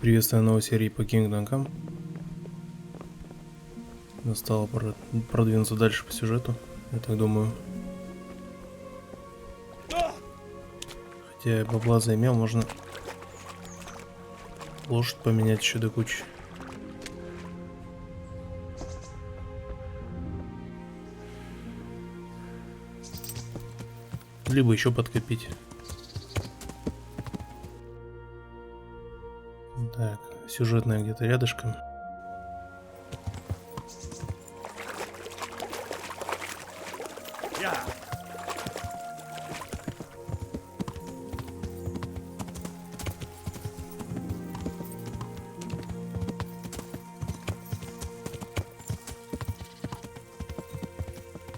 приветствую новой серии по Kingdom Come. Настало пора продвинуться дальше по сюжету, я так думаю. Хотя я бабла заимел, можно лошадь поменять еще до кучи. Либо еще подкопить. Так, сюжетная где-то рядышком.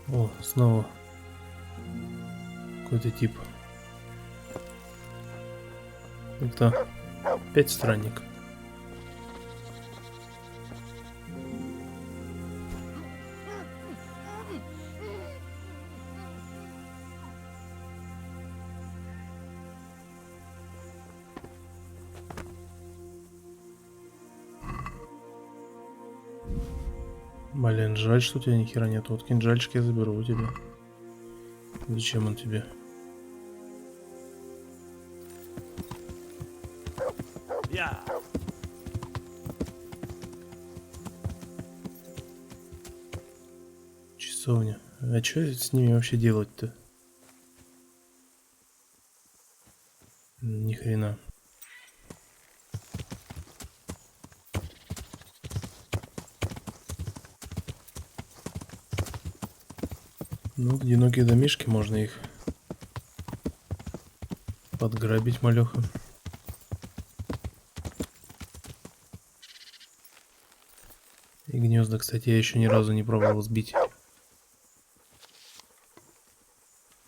О, снова какой-то тип. Это опять странник. Блин, жаль, что у тебя ни хера нет. Вот кинжальчик я заберу у тебя. Зачем он тебе? Часовня. А что с ними вообще делать-то? Ни хрена. Ну, одинокие домишки, можно их подграбить, малеха. И гнезда, кстати, я еще ни разу не пробовал сбить.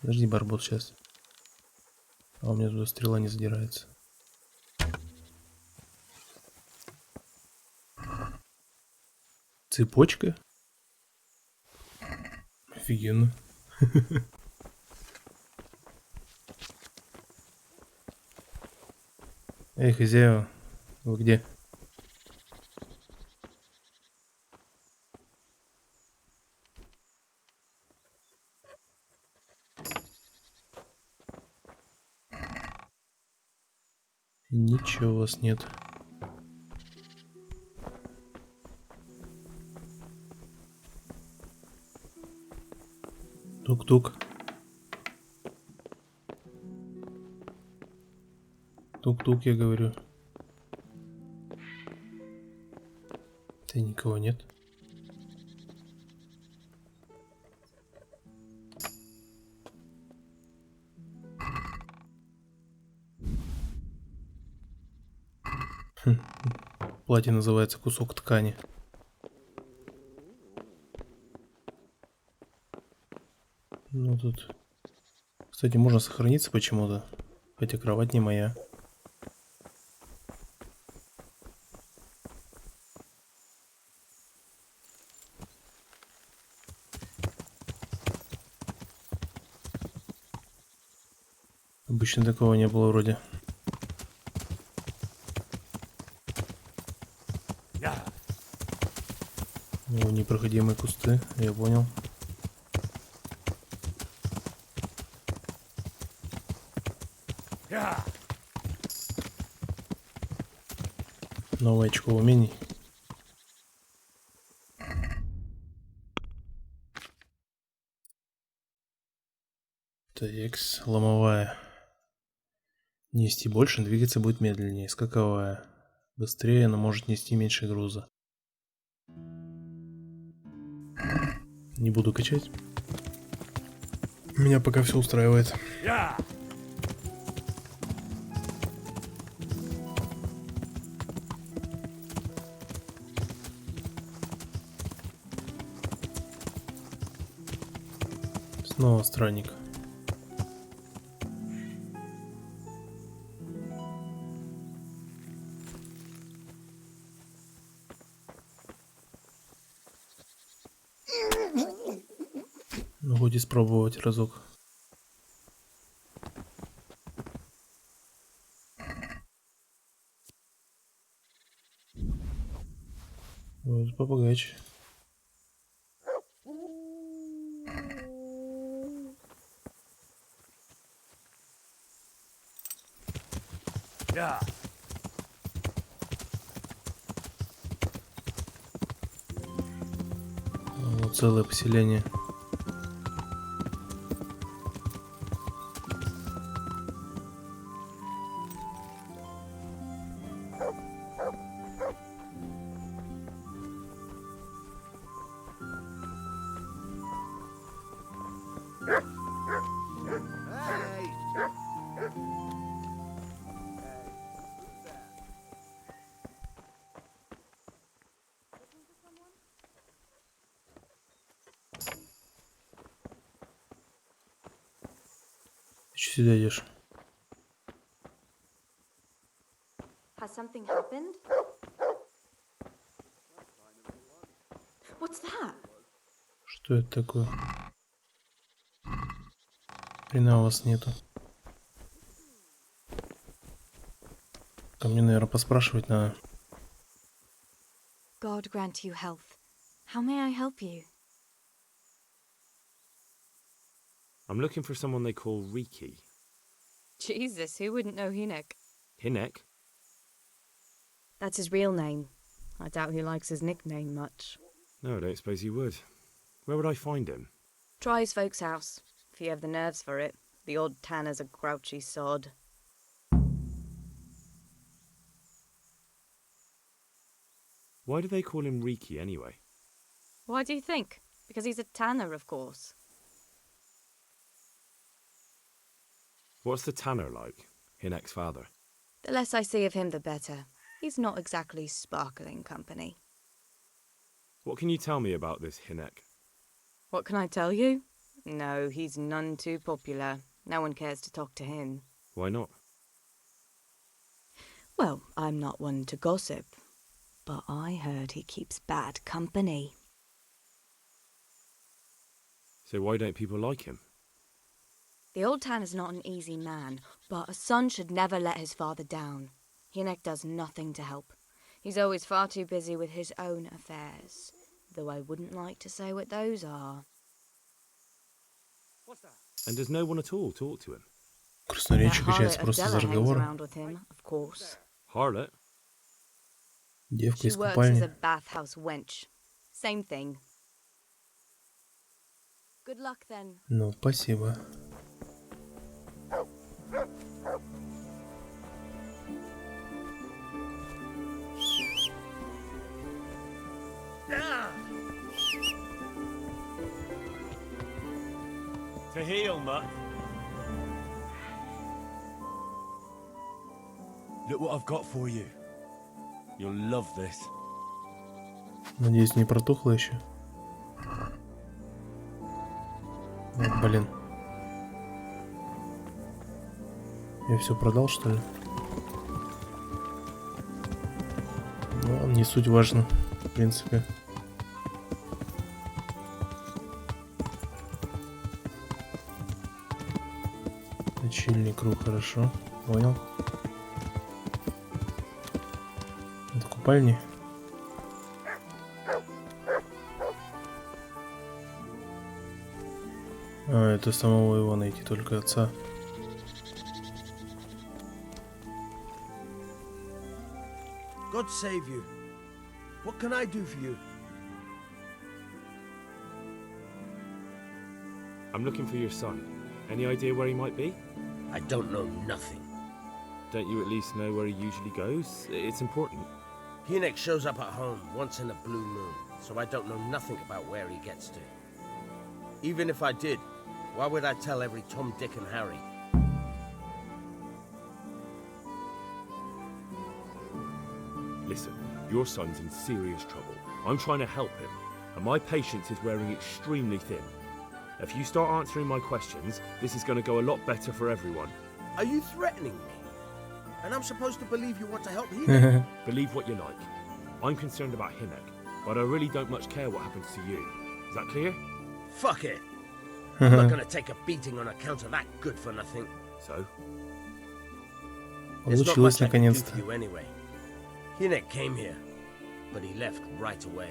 Подожди, барбос, сейчас. А у меня туда стрела не задирается. Цепочка? Офигенно. Эй, хозяева, вы где? Ничего у вас нет. Тук-тук. Тук-тук, я говорю. Да никого нет. Платье называется кусок ткани. Ну тут... Кстати, можно сохраниться почему-то. Хотя кровать не моя. Обычно такого не было вроде. О, непроходимые кусты, я понял. Новое очко умений. Такс, ломовая. Нести больше, двигаться будет медленнее. Скаковая. Быстрее, но может нести меньше груза. Не буду качать. Меня пока все устраивает. Снова странник. Ну, хоть и спробовать разок. Вот попугайчик. Вот целое поселение. Че сюда идешь? Has something happened? What's that? Что это такое? Хрена у вас нету. Ко мне, наверное, поспрашивать надо. God grant you health. How may I help you? I'm looking for someone they call Riki. Jesus, who wouldn't know Hinek? Hinek? That's his real name. I doubt he likes his nickname much. No, I don't suppose he would. Where would I find him? Try his folks' house, if you have the nerves for it. The old tanner's a grouchy sod. Why do they call him Riki anyway? Why do you think? Because he's a tanner, of course. What's the tanner like? Hinek's father. The less I see of him, the better. He's not exactly sparkling company. What can you tell me about this Hinek? What can I tell you? No, he's none too popular. No one cares to talk to him. Why not? Well, I'm not one to gossip, but I heard he keeps bad company. So why don't people like him? The old tanner's not an easy man, but a son should never let his father down. Hinek does nothing to help. He's always far too busy with his own affairs, though I wouldn't like to say what those are. And does no one at all talk to him? Красноречие That качается harlot просто из Adela hangs разговора. around with him, of course. Harlot? Девка She из works as a купальни. bathhouse wench. Same thing. Good luck then. Ну, спасибо. To heal, mutt. Look what I've got for you. You'll love this. Надеюсь, не протухло еще. О, блин. Я все продал, что ли? Ну, не суть важно, в принципе. Точильный круг, хорошо. Понял. Это купальни. А, это самого его найти, только отца. God save you. What can I do for you? I'm looking for your son. Any idea where he might be? I don't know nothing. Don't you at least know where he usually goes? It's important. Hinek shows up at home once in a blue moon, so I don't know nothing about where he gets to. Even if I did, why would I tell every Tom, Dick and Harry? Listen, your son's in serious trouble. I'm trying to help him, and my patience is wearing extremely thin. If you start answering my questions, this is going to go a lot better for everyone. Are you threatening me? And I'm supposed to believe you want to help Hinek? Believe what you like. I'm concerned about Hinek, but I really don't much care what happens to you. Is that clear? Fuck it. I'm not gonna take a beating on account of that good for nothing. So? There's not Получилось much I can do наконец-то. for you anyway. Hinek came here. but he left right away.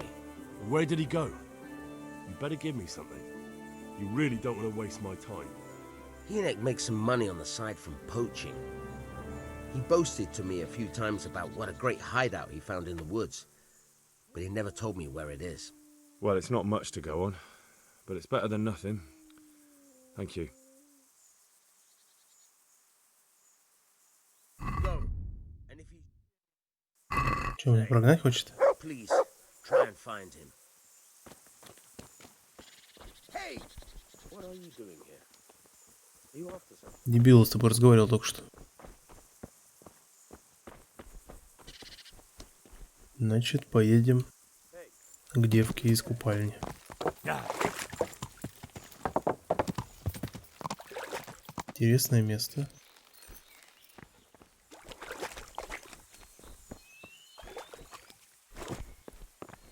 Where did he go? You better give me something. You really don't want to waste my time. Hynek makes some money on the side from poaching. He boasted to me a few times about what a great hideout he found in the woods, but he never told me where it is. Well, it's not much to go on, but it's better than nothing. Thank you. Go, and if he... Че, меня прогнать хочет? Please, try and find him. Hey! What are you doing here? Are you after something? Дебил с тобой разговаривал только что. Значит, поедем к девке из купальни. Интересное место.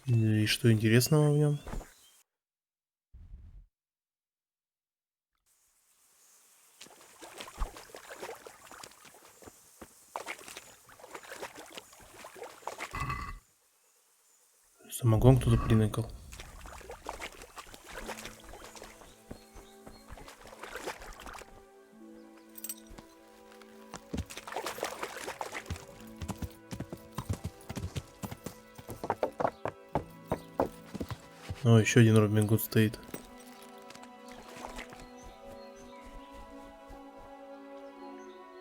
И что интересного в нем? Самогон кто-то приныкал. О, еще один Робин Гуд стоит.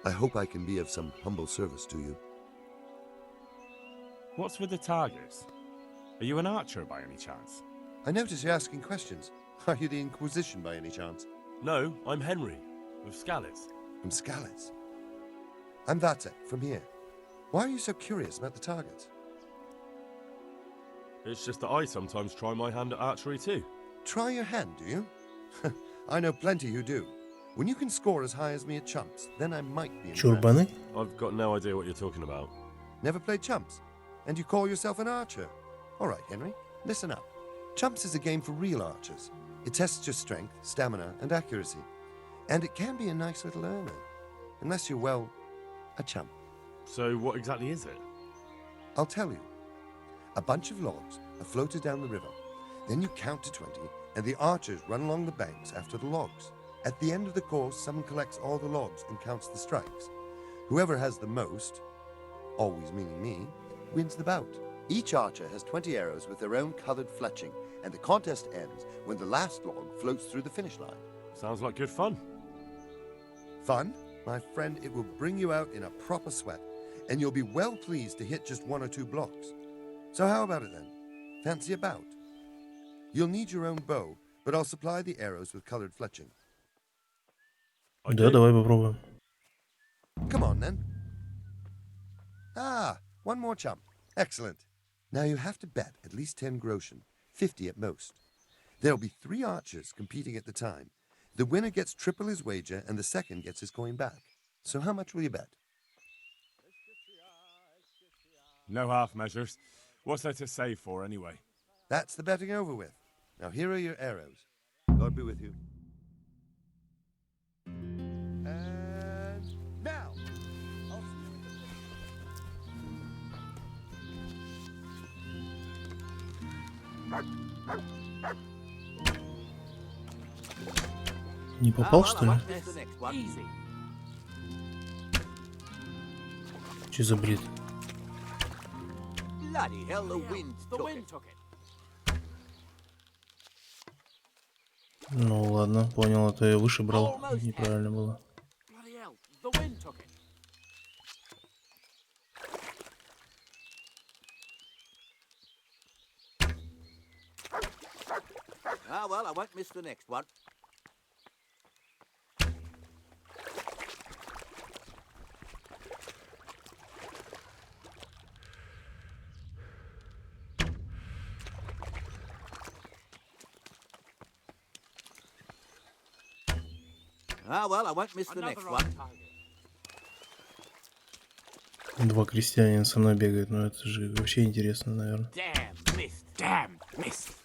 I hope I can be of some humble service to you. What's with the targets? Are you an archer by any chance? I notice you're asking questions. Are you the Inquisition by any chance? No, I'm Henry, of Skalitz. From Skalitz? I'm Vatek, from here. Why are you so curious about the targets? It's just that I sometimes try my hand at archery too. Try your hand, do you? I know plenty who do. When you can score as high as me at chumps, then I might be impressed. Чурбаны? I've got no idea what you're talking about. Never played chumps? And you call yourself an archer? All right, Henry, listen up. Chumps is a game for real archers. It tests your strength, stamina, and accuracy. And it can be a nice little earner. Unless you're, well, a chump. So what exactly is it? I'll tell you. A bunch of logs are floated down the river. Then you count to 20, and the archers run along the banks after the logs. At the end of the course, someone collects all the logs and counts the strikes. Whoever has the most, always meaning me, wins the bout. Each archer has 20 arrows with their own colored fletching, and the contest ends when the last log floats through the finish line. Sounds like good fun. Fun? My friend, it will bring you out in a proper sweat, and you'll be well pleased to hit just 1 or 2 blocks. So how about it then? Fancy a bout? You'll need your own bow, but I'll supply the arrows with colored fletching. Да, давай попробуем. Come on then. Ah, one more chump. Excellent. Now you have to bet at least 10 groschen, 50 at most. There'll be 3 archers competing at the time. The winner gets triple his wager and the second gets his coin back. So how much will you bet? No half measures. What's there to save for anyway? That's the betting over with. Now here are your arrows. God be with you. And now. I'll see you in the Не попал, что ли? Че за бред? Bloody hell, the wind took it. Ну ладно, понял, это я выше брал. Неправильно было. Bloody hell, the wind took it. Ah, well, I won't miss the next one. Ah, well, I won't miss the next one. Два крестьянина со мной бегают, но это же вообще интересно, наверное. Damn missed. Damn missed.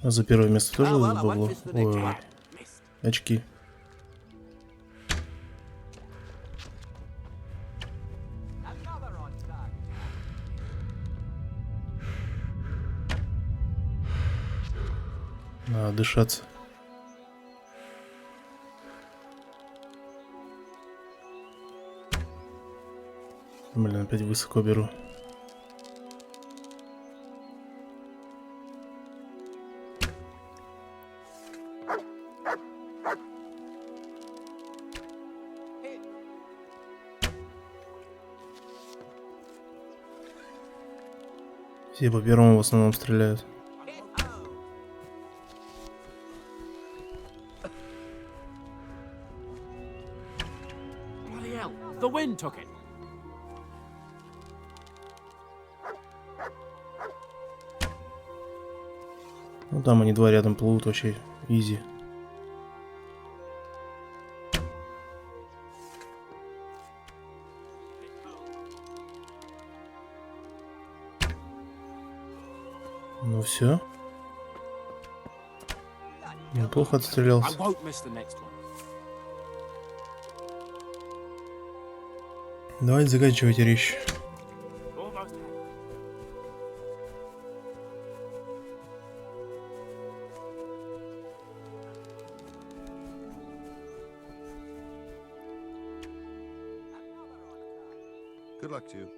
А за первое место тоже бабло? Ой, очки. Надо дышаться. Блин, опять высоко беру. Все по первому в основном стреляют. Bloody hell, the wind took it. Ну там они два рядом плывут, вообще изи. Ну все. Неплохо I отстрелялся. won't miss the next one. Давайте заканчивайте речь. Almost had it. Good luck to you.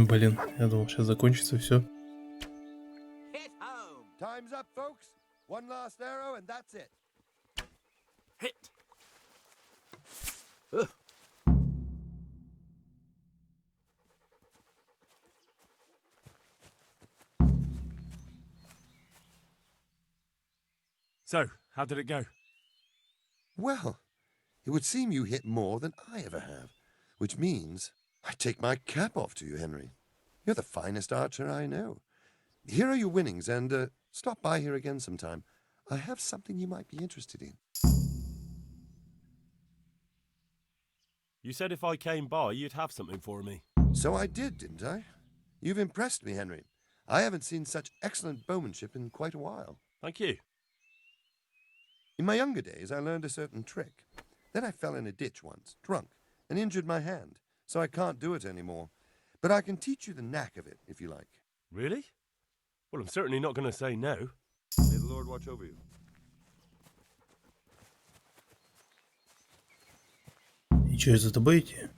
Блин, я думал, сейчас закончится все. Hit home. Time's up, folks. One last arrow, and that's it. Hit. So, how did it go? Well, it would seem you hit more than I ever have, which means I take my cap off to you, Henry. You're the finest archer I know. Here are your winnings, and stop by here again sometime. I have something you might be interested in. You said if I came by, you'd have something for me. So I did, didn't I? You've impressed me, Henry. I haven't seen such excellent bowmanship in quite a while. Thank you. In my younger days, I learned a certain trick. Then I fell in a ditch once, drunk, and injured my hand, so I can't do it anymore. But I can teach you the knack of it, if you like. Really? Well, I'm certainly not going to say no. May the Lord watch over you. И что, за тобой идти?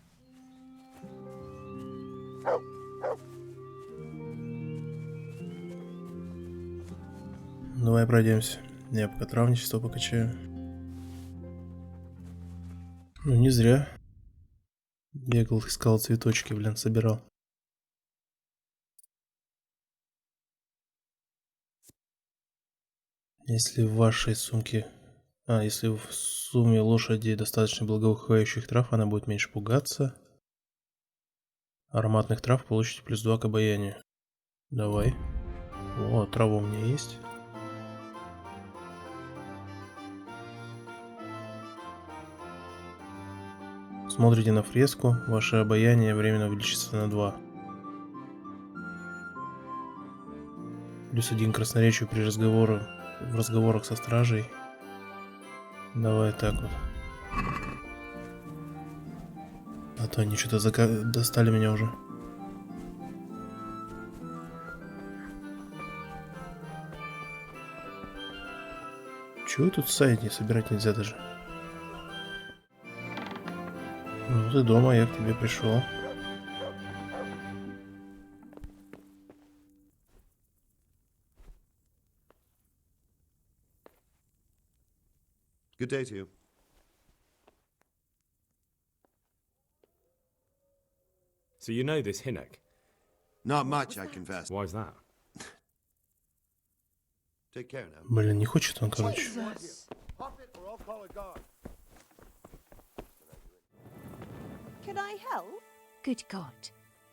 Давай пройдемся. Я пока травничество покачаю. Ну не зря. Бегал, искал цветочки, блин, собирал. Если в вашей сумке... если в сумме лошади достаточно благоухающих трав, она будет меньше пугаться. Ароматных трав получите +2 к обаянию. Давай. О, трава у меня есть. Смотрите на фреску, ваше обаяние временно увеличится на 2. +1 к красноречию при в разговорах со стражей. Давай так вот. А то они что-то достали меня уже. Чего тут сайт собирать нельзя даже? Ну ты дома, я к тебе пришел. Good day to you. So you know this Hinek? Not much, I confess. Why's that? Take care now. Блин, не хочет он, короче. Pop it or I'll call a guard. Can I help? Good God.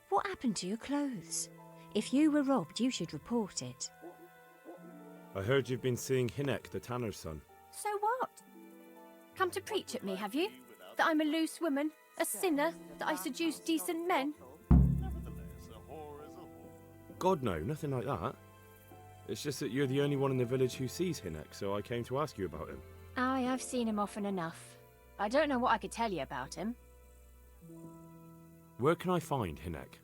What happened to your clothes? If you were robbed, you should report it. I heard you've been seeing Hinek, the tanner's son. So what? Come to preach at me, have you? That I'm a loose woman, a sinner, that I seduce decent men? God, no, nothing like that. It's just that you're the only one in the village who sees Hinek, so I came to ask you about him. Aye, I've seen him often enough. I don't know what I could tell you about him. Where can I find Hinek?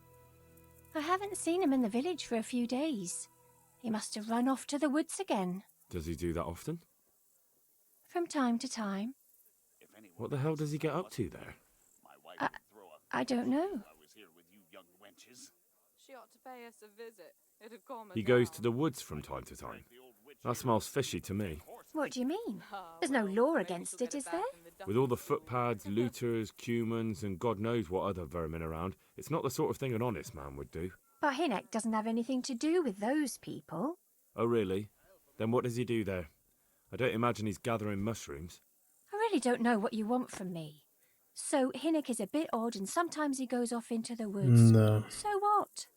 I haven't seen him in the village for a few days. He must have run off to the woods again. Does he do that often? From time to time. What the hell does he get up to there? I don't know. She ought to pay us a visit. It'd calm us He goes down. to the woods from time to time. That smells fishy to me. What do you mean? There's no law against it, is there? With all the footpads, looters, cumans, and God knows what other vermin around, it's not the sort of thing an honest man would do. But Hinek doesn't have anything to do with those people. Oh, really? Then what does he do there? I don't imagine he's gathering mushrooms. I really don't know what you want from me. So Hinek is a bit odd and sometimes he goes off into the woods. Да. So what?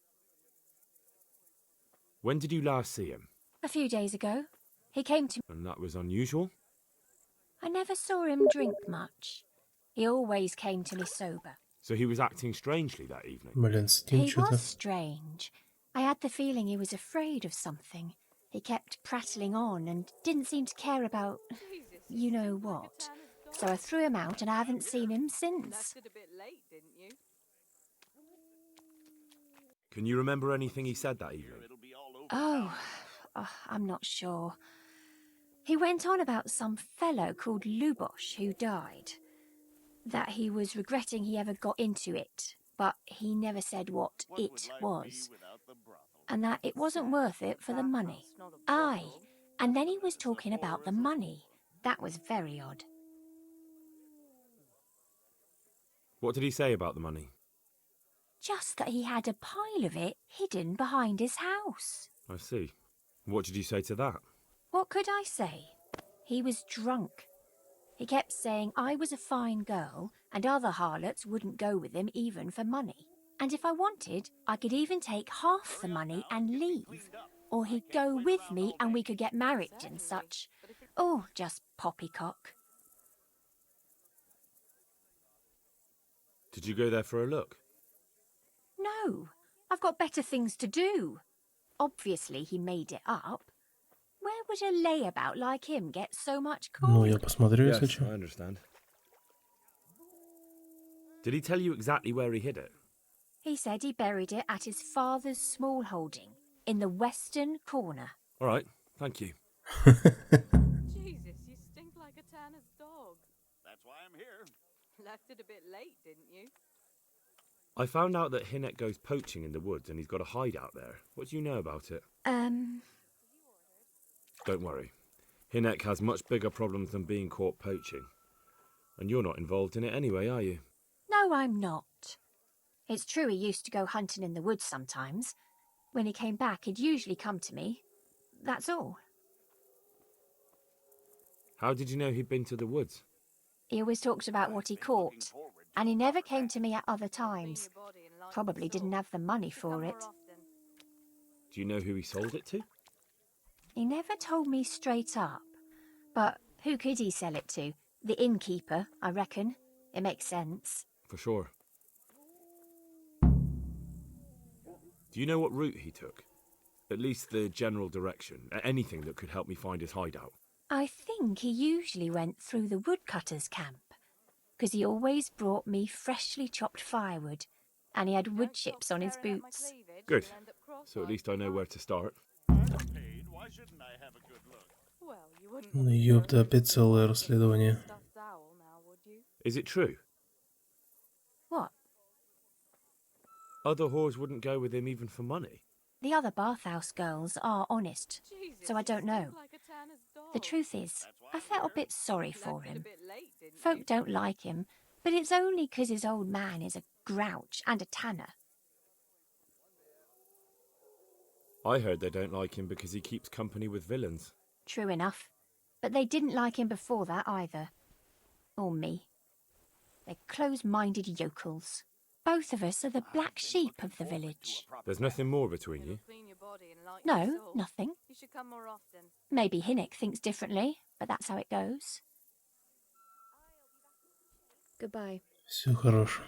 When did you last see him? A few days ago. He came to me. And that was unusual? I never saw him drink much. He always came to me sober. So he was acting strangely that evening? Блин, с ним He что-то... was strange. I had the feeling he was afraid of something. He kept prattling on and didn't seem to care about you know what. So I threw him out and I haven't seen him since. Left it a bit late, didn't you? Can you remember anything he said that evening? Oh, I'm not sure. He went on about some fellow called Lubosh who died. That he was regretting he ever got into it, but he never said what it was. And that it wasn't worth it for the money. Aye, and then he was talking about the money. That was very odd. What did he say about the money? Just that he had a pile of it hidden behind his house. I see. What did you say to that? What could I say? He was drunk. He kept saying I was a fine girl and other harlots wouldn't go with him even for money. And if I wanted, I could even take half the money and leave. Or he'd go with me and we could get married and such. Oh, just poppycock. Did you go there for a look? No, I've got better things to do. Obviously he made it up. Where would a layabout like him get so much Ну, coin? я посмотрю, если Yes, что. I understand. Did he tell you exactly where he hid it? He said he buried it at his father's small holding in the western corner. All right, thank you. Jesus, you stink like a tanner's dog. That's why I'm here. Left it a bit late, didn't you? I found out that Hinek goes poaching in the woods and he's got a hideout there. What do you know about it? Don't worry. Hinek has much bigger problems than being caught poaching. And you're not involved in it anyway, are you? No, I'm not. It's true he used to go hunting in the woods sometimes. When he came back, he'd usually come to me. That's all. How did you know he'd been to the woods? He always talked about what he caught, and he never came to me at other times. Probably didn't have the money for it. Do you know who he sold it to? He never told me straight up. But who could he sell it to? The innkeeper, I reckon. It makes sense. For sure. Do you know what route he took? At least the general direction. Anything that could help me find his hideout. I think he usually went through the woodcutter's camp, because he always brought me freshly chopped firewood, and he had wood chips on his boots. Good. So at least I know where to start. Why shouldn't I have a good look? Well, you wouldn't Ну, ёпта, опять целое расследование. stuffed owl now, would you? Is it true? What? Other whores wouldn't go with him even for money. The other bathhouse girls are honest, Jesus, so I don't you know. stink like a tanner's dog. The truth is, I felt a bit sorry for Left it a him. bit late, didn't you? Folk don't like him, but it's only 'cause his old man is a grouch and a tanner. I heard they don't like him because he keeps company with villains. True enough. But they didn't like him before that either. Or me. They're close-minded yokels. Both of us are the black sheep of the village. There's nothing more between you. Clean your body and lighten your No, soul. nothing. You should come more often. Maybe Hinek thinks differently, but that's how it goes. Goodbye. Все хорошо.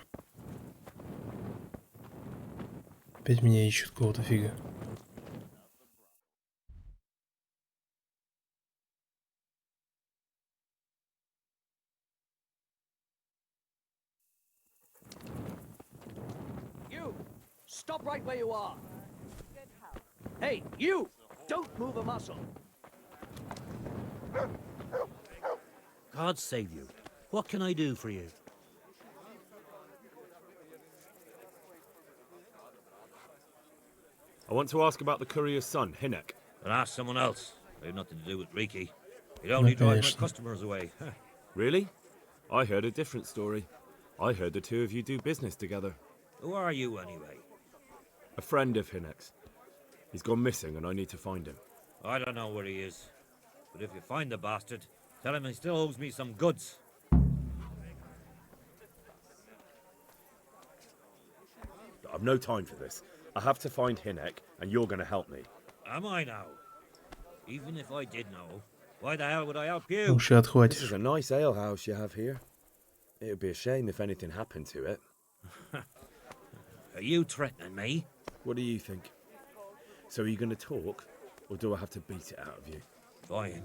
Опять меня ищут, какого-то фига. Stop right where you are. Hey, you! Don't move a muscle. God save you. What can I do for you? I want to ask about the courier's son, Hinek. But ask someone else. I have nothing to do with Riki. He'd only drive my конечно. customers away. Really? I heard a different story. I heard the two of you do business together. Who are you, anyway? A friend of Hinek's. He's gone missing and I need to find him. I don't know where he is. But if you find the bastard, tell him he still owes me some goods. I've no time for this. I have to find Hinek and you're going to help me. Am I now? Even if I did know, why the hell would I help you? Лучше This отхватишь. is a nice alehouse you have here. It would be a shame if anything happened to it. Are you threatening me? What do you think? So are you going to talk, or do I have to beat it out of you? Fine.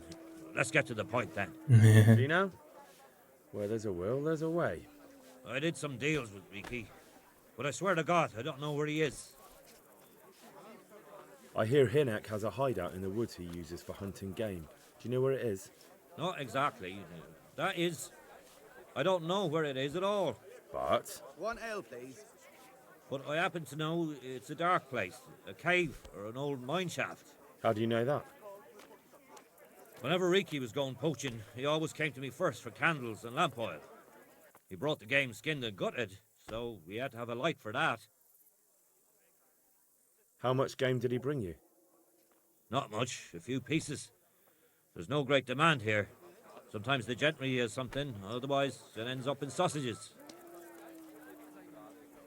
Let's get to the point then. Do you know? Where there's a will, there's a way. I did some deals with Riki, but I swear to God, I don't know where he is. I hear Hinek has a hideout in the woods he uses for hunting game. Do you know where it is? Not exactly. That is... I don't know where it is at all. But... One ale, please. But I happen to know it's a dark place, a cave or an old mine shaft. How do you know that? Whenever Riki was going poaching, he always came to me first for candles and lamp oil. He brought the game skinned and gutted, so we had to have a light for that. How much game did he bring you? Not much, a few pieces. There's no great demand here. Sometimes the gentry has something, otherwise it ends up in sausages.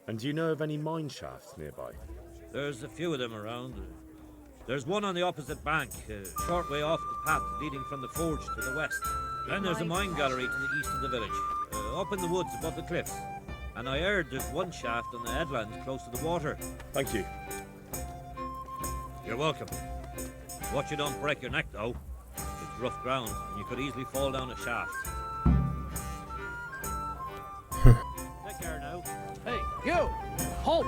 And do you know of any mine shafts nearby? There's a few of them around. There's one on the opposite bank, a short way off the path leading from the forge to the west. Then there's a mine gallery to the east of the village, up in the woods above the cliffs. And I heard there's one shaft on the headland close to the water. Thank you. You're welcome. Watch you don't break your neck, though. It's rough ground, and you could easily fall down a shaft. Take care now. Hey, you! Halt!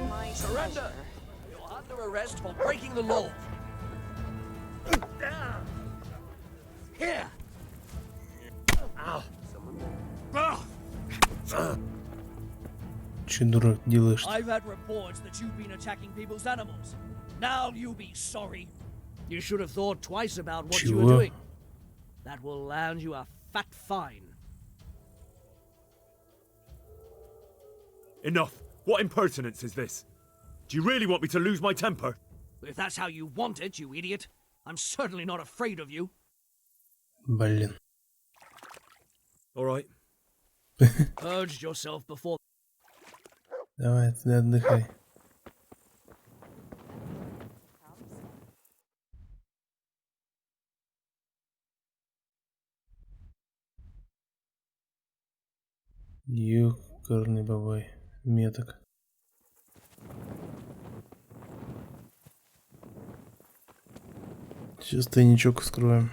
My Surrender! pleasure. You're under arrest for breaking the law. Here! Ow! Че, дурак, делаешь? I've had reports that you've been attacking people's animals. Now you be sorry. You should have thought twice about what you were Чего? doing. That will land you a fat fine. Enough! What impertinence is this? Do you really want me to lose my temper? If that's how you want it, you idiot, I'm certainly not afraid of you. Блин. All right. Purge yourself before... Давай, ты отдыхай. Ёкарный бабай. Меток. Сейчас тайничок вскроем.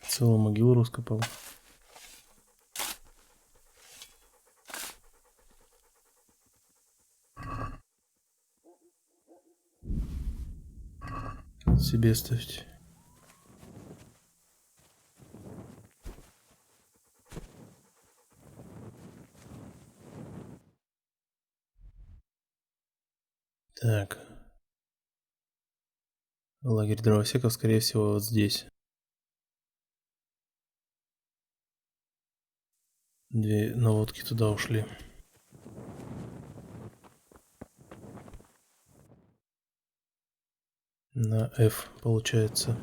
Целую могилу раскопал. Вот себе ставьте. Так. Лагерь дровосеков, скорее всего, вот здесь. Две наводки туда ушли. На F получается.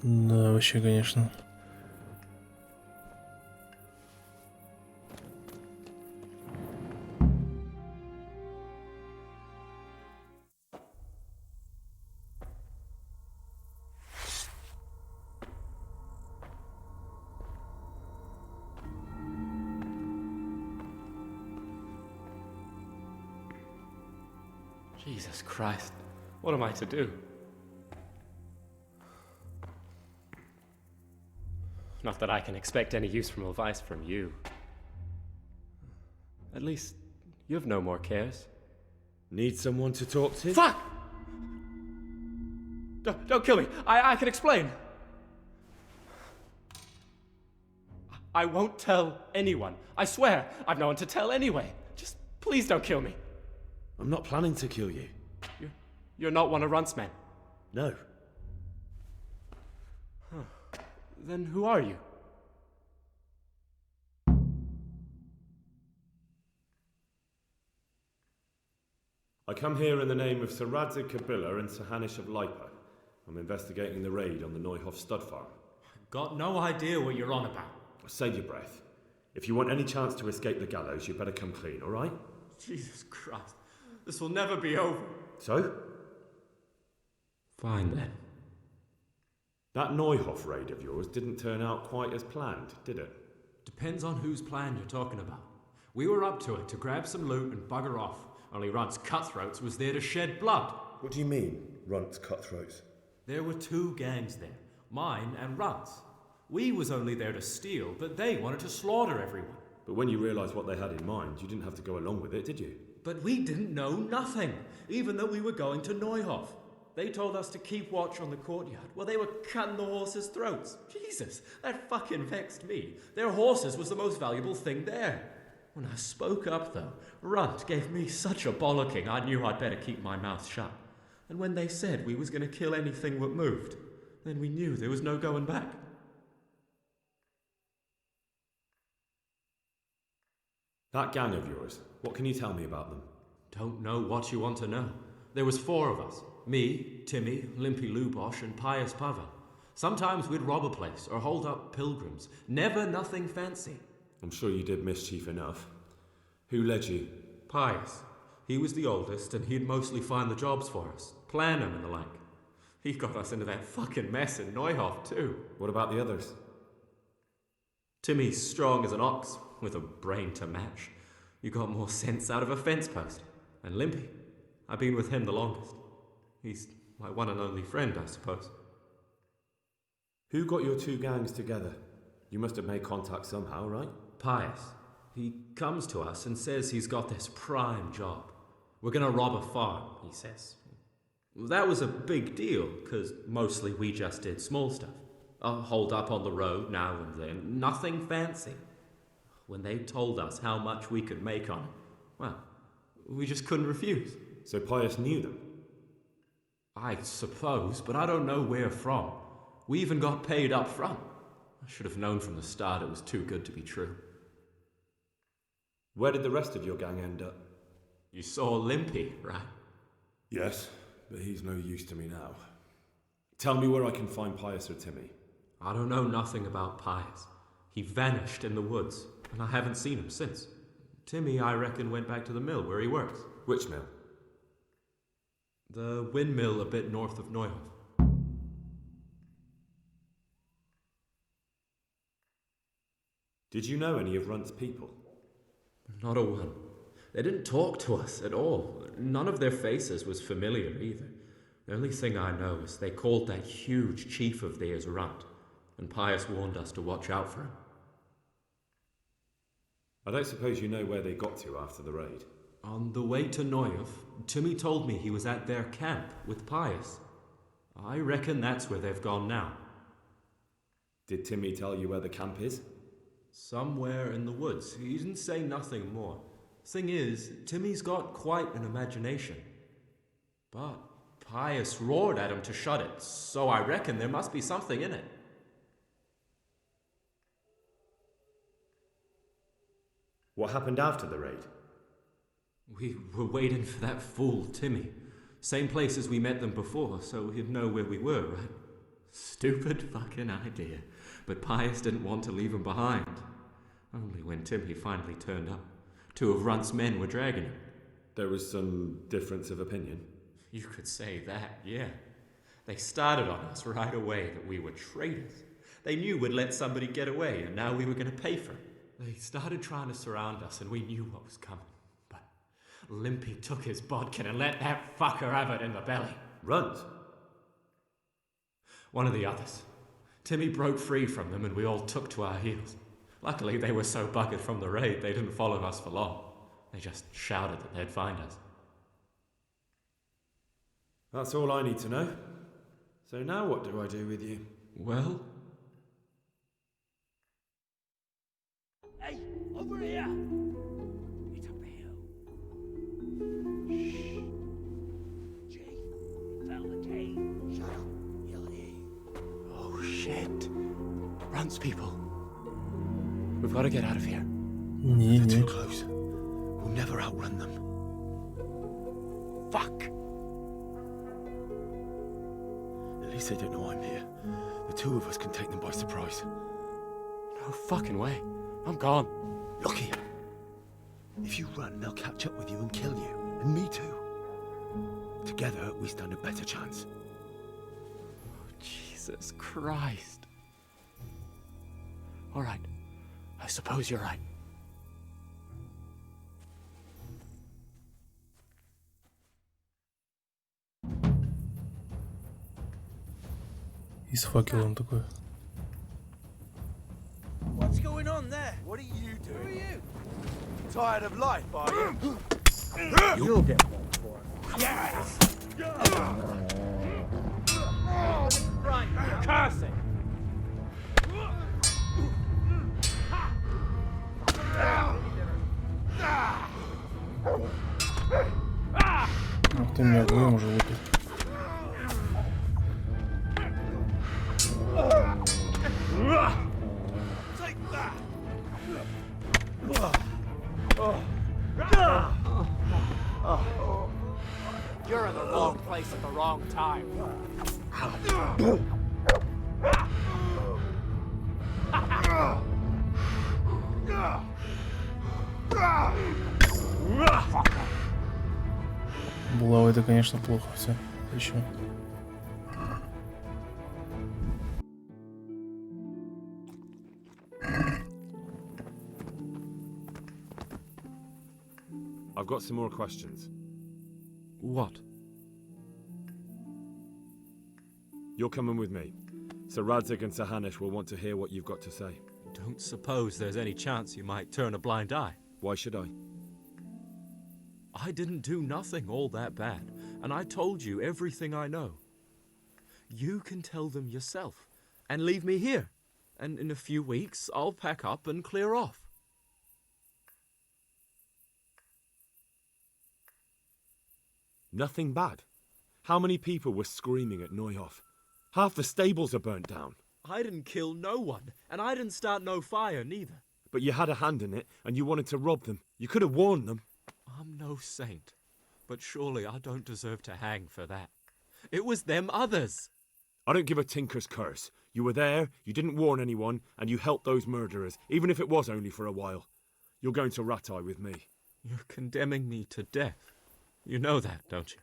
Да, вообще, конечно. Jesus Christ, what am I to do? Not that I can expect any useful advice from you. At least, you have no more cares. Need someone to talk to? Fuck! Don't kill me. I can explain. I won't tell anyone. I swear, I've no one to tell anyway. Just please don't kill me. I'm not planning to kill you. You're not one of Runt's men? No. Then who are you? I come here in the name of Sir Radzig Kabila and Sir Hanish of Lipa. I'm investigating the raid on the Neuhoff stud farm. Got no idea what you're on about. Save your breath. If you want any chance to escape the gallows, you better come clean, all right? Jesus Christ. This will never be over. So? Fine then. That Neuhoff raid of yours didn't turn out quite as planned, did it? Depends on whose plan you're talking about. We were up to it to grab some loot and bugger off. Only Runt's cutthroats was there to shed blood. What do you mean, Runt's cutthroats? There were two gangs there, mine and Runt's. We was only there to steal, but they wanted to slaughter everyone. But when you realised what they had in mind, you didn't have to go along with it, did you? But we didn't know nothing, even though we were going to Neuhoff. They told us to keep watch on the courtyard while they were cutting the horses' throats. Jesus, that fucking vexed me. Their horses was the most valuable thing there. When I spoke up, though, Runt gave me such a bollocking I knew I'd better keep my mouth shut. And when they said we was going to kill anything that moved, then we knew there was no going back. That gang of yours, what can you tell me about them? Don't know what you want to know. There was four of us. Me, Timmy, Limpy Lubosh, and Pius Pavel. Sometimes we'd rob a place or hold up pilgrims. Never nothing fancy. I'm sure you did mischief enough. Who led you? Pius. He was the oldest, and he'd mostly find the jobs for us, plan them and the like. He got us into that fucking mess in Neuhoff, too. What about the others? Timmy's strong as an ox, with a brain to match. You got more sense out of a fence post. And Limpy, I've been with him the longest. He's my one and only friend, I suppose. Who got your two gangs together? You must have made contact somehow, right? Pius. He comes to us and says he's got this prime job. We're gonna rob a farm, he says. That was a big deal, because mostly we just did small stuff. Hold up on the road now and then, nothing fancy. When they told us how much we could make on it, well, we just couldn't refuse. So Pius knew them? I suppose, but I don't know where from. We even got paid up front. I should have known from the start it was too good to be true. Where did the rest of your gang end up? You saw Limpy, right? Yes, but he's no use to me now. Tell me where I can find Pius or Timmy. I don't know nothing about Pius. He vanished in the woods, and I haven't seen him since. Timmy, I reckon, went back to the mill where he works. Which mill? The windmill a bit north of Neuhoff. Did you know any of Runt's people? Not a one. They didn't talk to us at all. None of their faces was familiar either. The only thing I know is they called that huge chief of theirs Runt, and Pius warned us to watch out for him. I don't suppose you know where they got to after the raid? On the way to Neuhoff, Timmy told me he was at their camp with Pius. I reckon that's where they've gone now. Did Timmy tell you where the camp is? Somewhere in the woods. He didn't say nothing more. Thing is, Timmy's got quite an imagination. But Pius roared at him to shut it, so I reckon there must be something in it. What happened after the raid? We were waiting for that fool, Timmy. Same place as we met them before, so he'd know where we were, right? Stupid fucking idea. But Pius didn't want to leave him behind. Only when Timmy finally turned up, 2 of Runt's men were dragging him. There was some difference of opinion? You could say that, yeah. They started on us right away that we were traitors. They knew we'd let somebody get away, and now we were going to pay for it. They started trying to surround us, and we knew what was coming. But Limpy took his bodkin and let that fucker have it in the belly. Runt? One of the others. Timmy broke free from them, and we all took to our heels. Luckily, they were so buggered from the raid, they didn't follow us for long. They just shouted that they'd find us. That's all I need to know. So now what do I do with you? Well? Hey, over here! It's up the hill. Shh. Jake, fell the cave. Shut up, he'll hear you. Oh shit. Runs people. We've got to get out of here. They're too close. We'll never outrun them. Fuck! At least they don't know I'm here. The 2 of us can take them by surprise. No fucking way. I'm gone. Look here. If you run, they'll catch up with you and kill you. And me too. Together, we stand a better chance. Oh, Jesus Christ. All right. I suppose you're right. И с факелом такой. What's going on there? What are you doing? Who are you? Tired of life, are you? You'll get one for it. Yes! Right, cursing! Ах ты, меня огнем уже лупит. You're in the wrong place at the wrong time. Булава, это, конечно, плохо все. Еще. I've got some more questions. What? You're coming with me. Sir Radzig and Sir Hanush will want to hear what you've got to say. Don't suppose there's any chance you might turn a blind eye. Why should I? I didn't do nothing all that bad, and I told you everything I know. You can tell them yourself, and leave me here, and in a few weeks I'll pack up and clear off. Nothing bad. How many people were screaming at Neuhof? Half the stables are burnt down. I didn't kill no one, and I didn't start no fire neither. But you had a hand in it, and you wanted to rob them. You could have warned them. I'm no saint, but surely I don't deserve to hang for that. It was them others. I don't give a tinker's curse. You were there, you didn't warn anyone, and you helped those murderers, even if it was only for a while. You're going to Rattay with me. You're condemning me to death. You know that, don't you?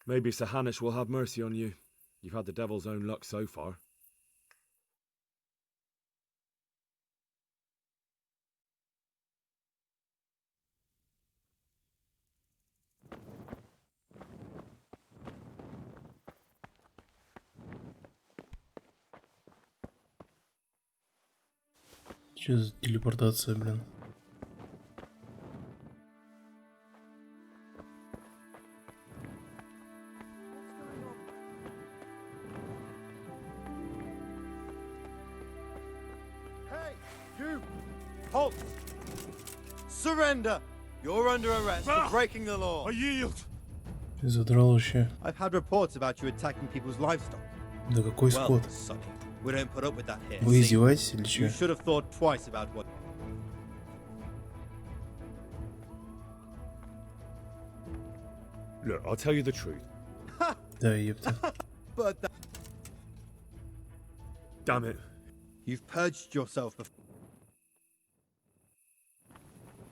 Maybe Sir Hanush will have mercy on you. You've had the devil's own luck so far. Че за телепортация, блин? Hey, you! Halt! Surrender! You're under arrest for breaking the law. I yield. Ты задрал вообще. I've had reports about you attacking people's livestock. Да какой Well, скот? suck it. We don't put up with that here. Вы See? издеваетесь или You че? should have thought twice about what. Look, I'll tell you the truth. Да, ёпта. But that... Damn it. You've purged yourself before.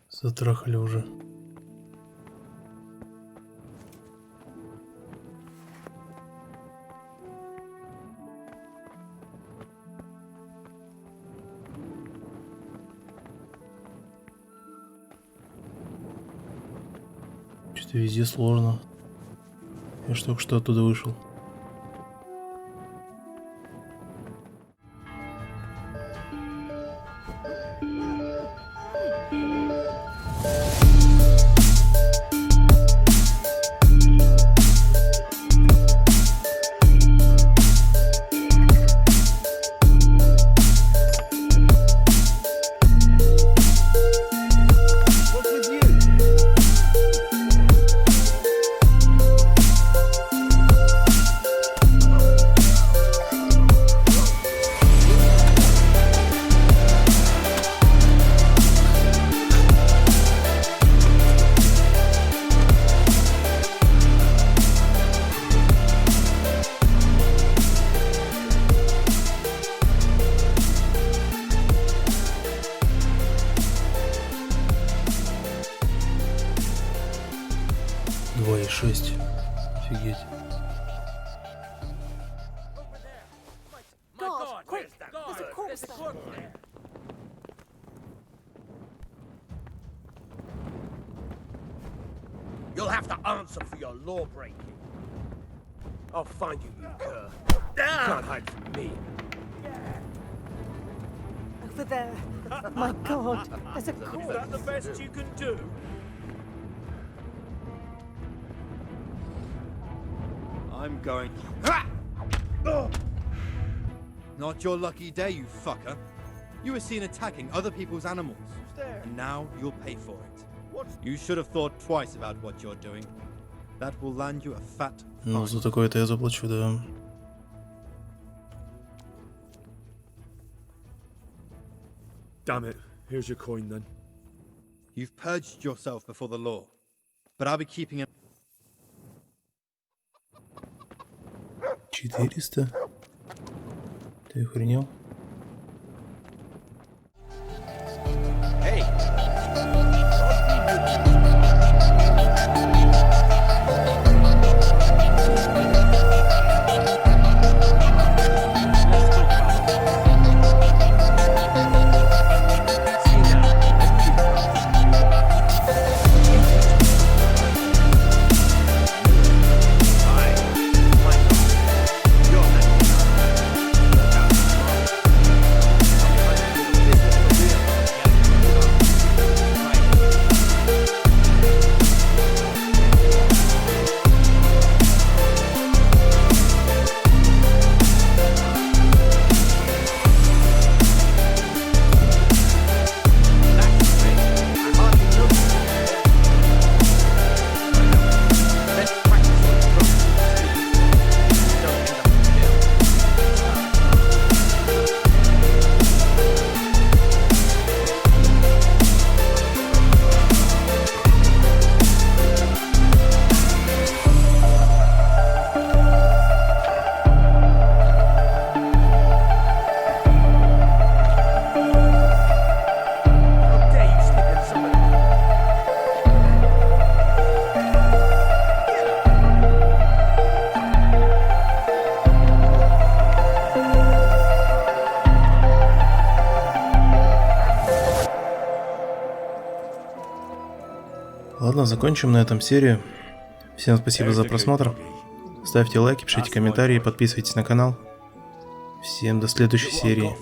Затрахали уже. Что-то везде сложно. Я ж только что оттуда вышел. Офигеть. God, quick! There's a corpse there. You'll have to answer for your law breaking. I'll find you, you cur. You can't hide from me. Over there. My God, there's a corpse. Is that the best you can do? I'm going... Not your lucky day, you fucker. You were seen attacking other people's animals. And now you'll pay for it. You should have thought twice about what you're doing. That will land you a fat fine. Ну, за такое-то я заплачу, да. Damn it. Here's your coin then. You've purged yourself before the law. But I'll be keeping it... 400? Ты охренел? Hey! Ладно, закончим на этом серию. Всем спасибо за просмотр. Ставьте лайки, пишите комментарии, подписывайтесь на канал. Всем до следующей серии.